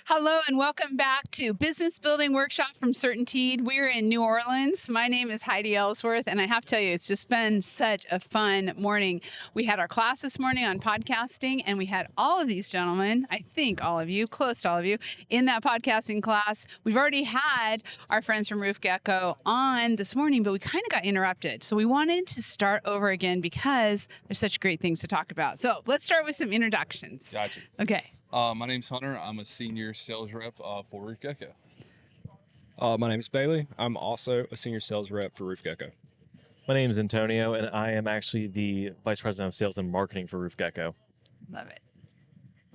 Hello and welcome back to Business Building Workshop from Certainteed. We're in New Orleans. My name is Heidi Ellsworth, and I have to tell you, it's just been such a fun morning. We had our class this morning on podcasting, and we had all of these gentlemen, I think all of you, close to all of you, in that podcasting class. We've already had our friends from Roof Gecko on this morning, but we kind of got interrupted. So we wanted to start over again because there's such great things to talk about. So let's start with some introductions. Gotcha. Okay. My name's Hunter. I'm a senior sales rep for Roof Gecko. My name is Bailey. I'm also a senior sales rep for Roof Gecko. My name is Antonio, and I am actually the Vice President of Sales and Marketing for Roof Gecko. Love it.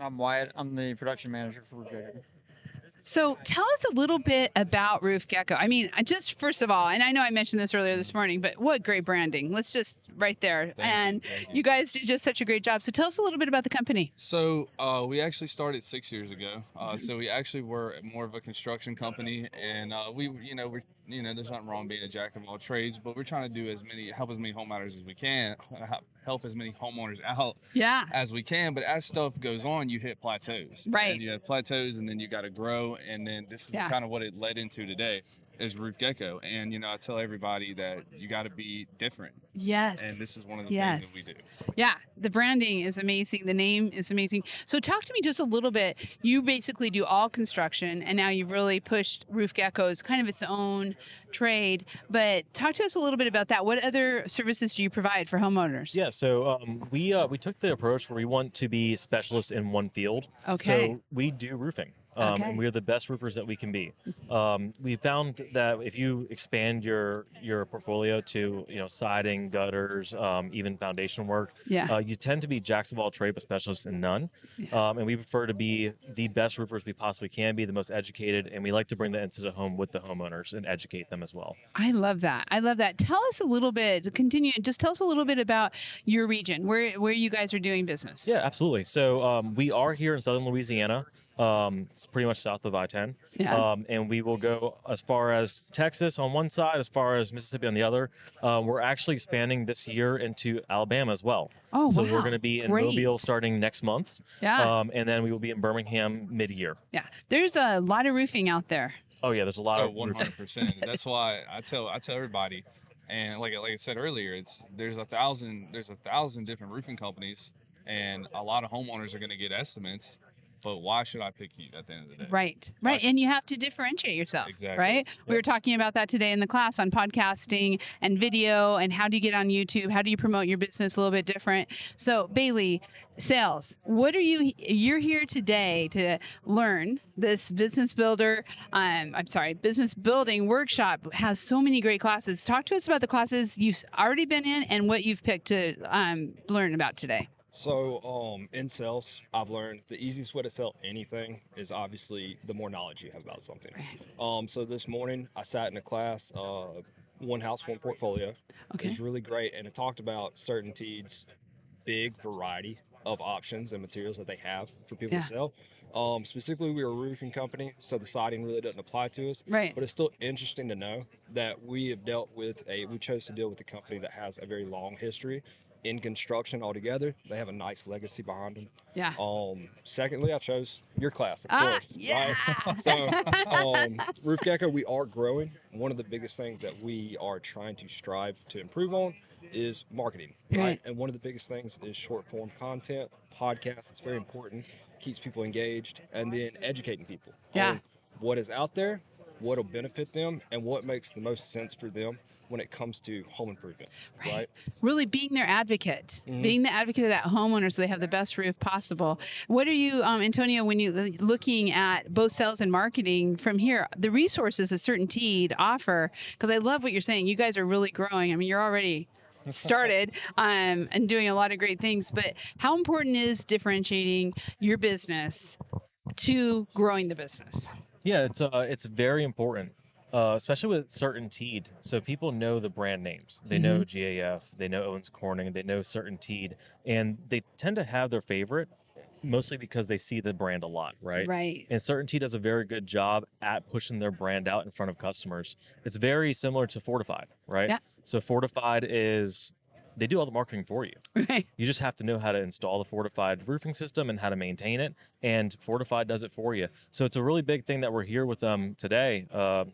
I'm Wyatt. I'm the production manager for Roof Gecko. So tell us a little bit about Roof Gecko. I mean, just first of all, and I know I mentioned this earlier this morning, but what great branding. Let's just right there. Thank You guys did just such a great job. So tell us a little bit about the company. So we actually started 6 years ago. So we actually were more of a construction company, and there's nothing wrong being a jack of all trades, but we're trying to help as many homeowners as we can, help as many homeowners out as we can. But as stuff goes on, you hit plateaus. Right. And you have plateaus, and then you got to grow, and then this is kind of what it led into today. Is Roof Gecko, and I tell everybody that you got to be different. Yes. And this is one of the things that we do. Yeah, the branding is amazing. The name is amazing. So talk to me just a little bit. You basically do all construction, and now you've really pushed Roof Gecko as kind of its own trade. But talk to us a little bit about that. What other services do you provide for homeowners? Yeah, so we took the approach where we want to be specialists in one field. Okay. So we do roofing. Okay. And we're the best roofers that we can be. We found that if you expand your portfolio to siding, gutters, even foundation work, you tend to be jacks of all trade but specialists in none. And we prefer to be the best roofers we possibly can be, the most educated, and we like to bring that into the home with the homeowners and educate them as well. I love that. I love that. Tell us a little bit. Continue. Just tell us a little bit about your region, where you guys are doing business. Yeah, absolutely. So we are here in southern Louisiana. It's pretty much south of I-10. And we will go as far as Texas on one side, as far as Mississippi on the other. We're actually expanding this year into Alabama as well. Oh, so wow. we're going to be in Mobile starting next month. And then we will be in Birmingham mid-year. Yeah. There's a lot of roofing out there. Oh, yeah, there's a lot of 100%. That's why I tell everybody, and like I said earlier, there's a thousand different roofing companies, and a lot of homeowners are going to get estimates. But why should I pick you at the end of the day? Right. And you have to differentiate yourself. Exactly. Right? Yep. We were talking about that today in the class on podcasting and video and how do you get on YouTube? How do you promote your business a little bit different? So Bailey, sales, you're here today to learn this business building workshop has so many great classes. Talk to us about the classes you've already been in and what you've picked to learn about today. So in sales, I've learned the easiest way to sell anything is obviously the more knowledge you have about something. So this morning I sat in a class, One House, One Portfolio. Okay. It's really great, and it talked about Certainteed's big variety of options and materials that they have for people to sell. Specifically, we're a roofing company, so the siding really doesn't apply to us. Right. But it's still interesting to know that we chose to deal with a company that has a very long history in construction altogether. They have a nice legacy behind them. Yeah. Secondly, I chose your class, of course. Yeah. Right? So, Roof Gecko, we are growing. One of the biggest things that we are trying to strive to improve on is marketing, right? And one of the biggest things is short form content, podcasts. It's very important, keeps people engaged, and then educating people on what is out there, what will benefit them, and what makes the most sense for them when it comes to home improvement, right? Really being their advocate, being the advocate of that homeowner so they have the best roof possible. What are you, Antonio, when you're looking at both sales and marketing from here, the resources that Certainteed offer, because I love what you're saying. You guys are really growing. I mean, you're already started and doing a lot of great things, but how important is differentiating your business to growing the business? Yeah, it's very important. Especially with Certainteed. So people know the brand names. They know GAF, they know Owens Corning, they know Certainteed, and they tend to have their favorite mostly because they see the brand a lot, right? Right. And Certainteed does a very good job at pushing their brand out in front of customers. It's very similar to Fortified, right? Yeah. So Fortified is they do all the marketing for you. Right. You just have to know how to install the fortified roofing system and how to maintain it, and Fortified does it for you. So it's a really big thing that we're here with them today,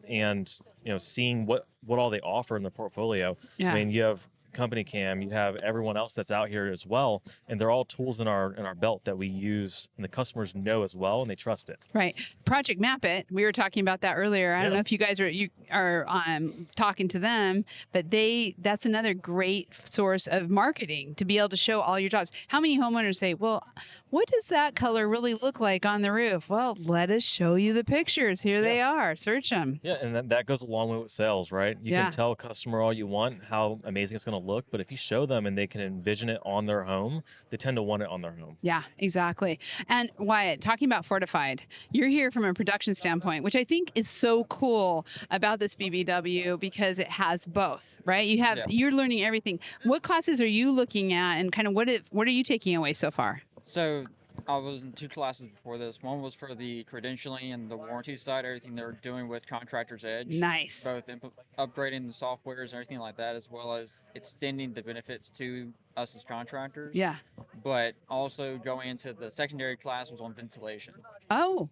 and seeing what all they offer in the portfolio. Yeah. I mean, you have Company Cam, you have everyone else that's out here as well, and they're all tools in our belt that we use, and the customers know as well, and they trust it. Right. Project Map It. We were talking about that earlier. I don't know if you guys are talking to them, but that's another great source of marketing to be able to show all your jobs. How many homeowners say, well, what does that color really look like on the roof? Well, let us show you the pictures. Here they are. Search them. Yeah, and that goes a long way with sales, right? You can tell a customer all you want how amazing it's going to look, but if you show them and they can envision it on their home, they tend to want it on their home. Yeah, exactly. And Wyatt, talking about Fortified, you're here from a production standpoint, which I think is so cool about this BBW because it has both, right? You're learning everything. What classes are you looking at, and kind of what are you taking away so far? So I was in 2 classes before this. One was for the credentialing and the warranty side, everything they're doing with Contractor's Edge. Nice. Both upgrading the softwares and everything like that, as well as extending the benefits to us as contractors. Yeah. But also going into the secondary class was on ventilation. Oh.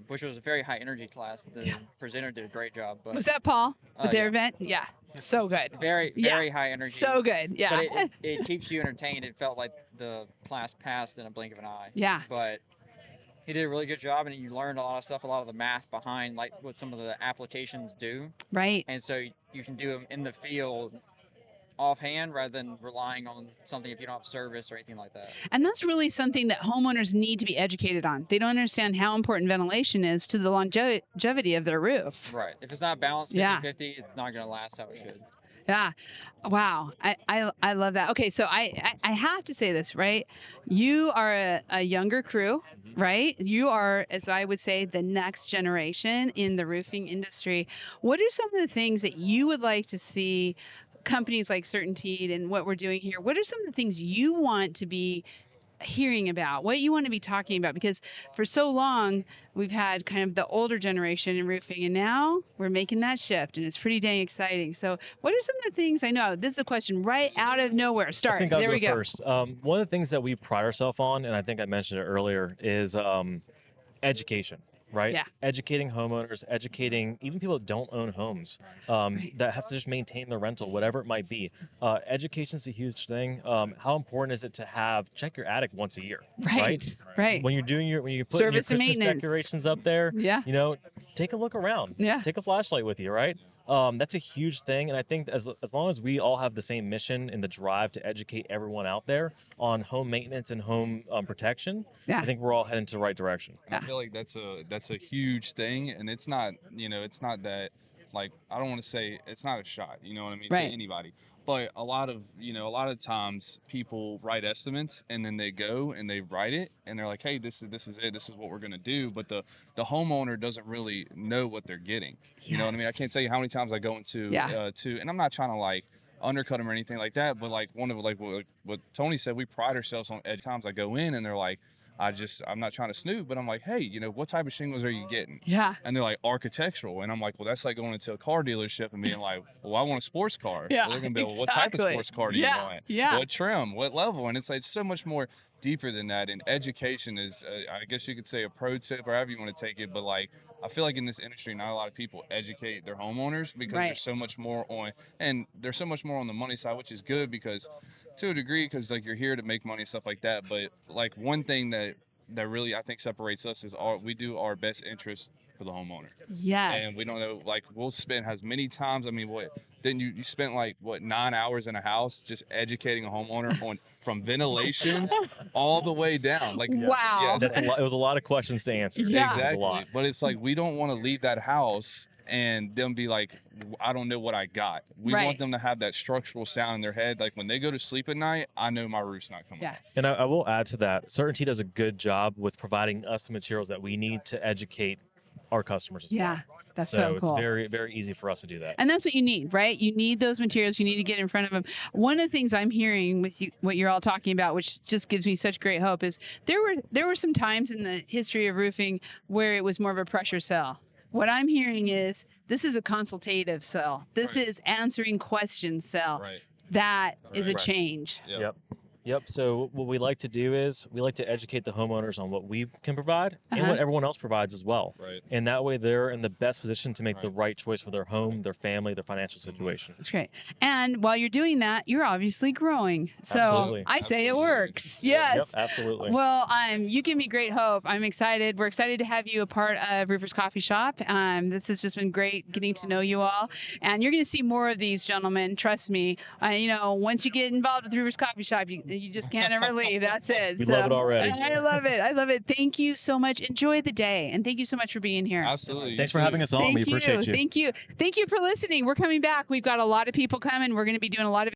Which was a very high energy class. The presenter did a great job. But, was that Paul at their event? Yeah. So good. Very high energy. So good. Yeah. But it keeps you entertained. It felt like the class passed in a blink of an eye. Yeah. But he did a really good job, and you learned a lot of stuff, a lot of the math behind like what some of the applications do. Right. And so you can do them in the field offhand rather than relying on something if you don't have service or anything like that. And that's really something that homeowners need to be educated on. They don't understand how important ventilation is to the longevity of their roof. Right. If it's not balanced 50-50, it's not going to last how it should. Yeah. Wow. I love that. Okay. So I have to say this, right? You are a younger crew, right? You are, as I would say, the next generation in the roofing industry. What are some of the things that you would like to see companies like CertainTeed and what we're doing here? What are some of the things you want to be hearing about, what you want to be talking about? Because for so long we've had kind of the older generation in roofing, and now we're making that shift, and it's pretty dang exciting. So what are some of the things? I know this is a question right out of nowhere. Start. I think I'll there go we go. First. One of the things that we pride ourselves on, and I think I mentioned it earlier, is education. Right? Yeah. Educating homeowners, educating even people that don't own homes, that have to just maintain their rental, whatever it might be. Education is a huge thing. How important is it to check your attic once a year? Right. When you're doing when you put Service your and Christmas maintenance decorations up there, take a look around. Yeah. Take a flashlight with you, right? That's a huge thing, and I think as long as we all have the same mission and the drive to educate everyone out there on home maintenance and home protection, I think we're all heading to the right direction. I feel like that's a huge thing, and it's not that, like, I don't want to say it's not a shot, you know what I mean, to anybody. But a lot of times people write estimates and then they go and they write it and they're like, hey, this is it, this is what we're gonna do. But the homeowner doesn't really know what they're getting. You know what I mean? I can't tell you how many times I go into and I'm not trying to like undercut them or anything like that, but like what Tony said, we pride ourselves on times I go in and they're like, I'm not trying to snoop, but I'm like, hey, what type of shingles are you getting? Yeah. And they're like, architectural. And I'm like, well, that's like going into a car dealership and being like, well, I want a sports car. Yeah. Well, they're going to be like, well, what type of sports car do you want? Yeah. What trim? What level? And it's like so much more deeper than that. And education is, I guess you could say, a pro tip or however you want to take it. But like, I feel like in this industry, not a lot of people educate their homeowners because there's so much more on the money side, which is good because to a degree, because like you're here to make money and stuff like that. But like one thing that really I think separates us is we do our best interest for the homeowner. Yes. And we don't know, like, we'll spend as many times, I mean, didn't you spent like 9 hours in a house just educating a homeowner from ventilation all the way down. Like, wow. It was a lot of questions to answer. Yeah. Exactly. It was a lot. But it's like we don't want to leave that house and them be like, I don't know what I got. We want them to have that structural sound in their head. Like when they go to sleep at night, I know my roof's not coming off. And I will add to that, CertainTeed does a good job with providing us the materials that we need to educate our customers as well. That's so cool. It's very, very easy for us to do that. And that's what you need, right? You need those materials. You need to get in front of them. One of the things I'm hearing with you, what you're all talking about, which just gives me such great hope, is there were some times in the history of roofing where it was more of a pressure sell. What I'm hearing is this is a consultative sell. This is answering questions sell. Right. that is a Right. change. Yep. So what we like to do is we like to educate the homeowners on what we can provide and what everyone else provides as well. Right. And that way they're in the best position to make the right choice for their home, their family, their financial situation. That's great. And while you're doing that, you're obviously growing. So Absolutely. I say it Absolutely. works. Yeah. Yes. Yep, absolutely. Well, you give me great hope. I'm excited. We're excited to have you a part of Roofers Coffee Shop. This has just been great getting to know you all. And you're going to see more of these, gentlemen. Trust me. Once you get involved with Roofers Coffee Shop, you just can't ever leave. That's it. We love it already. I love it. I love it. Thank you so much. Enjoy the day. And thank you so much for being here. Absolutely. Thanks for having us on. We appreciate you. Thank you. Thank you for listening. We're coming back. We've got a lot of people coming. We're going to be doing a lot of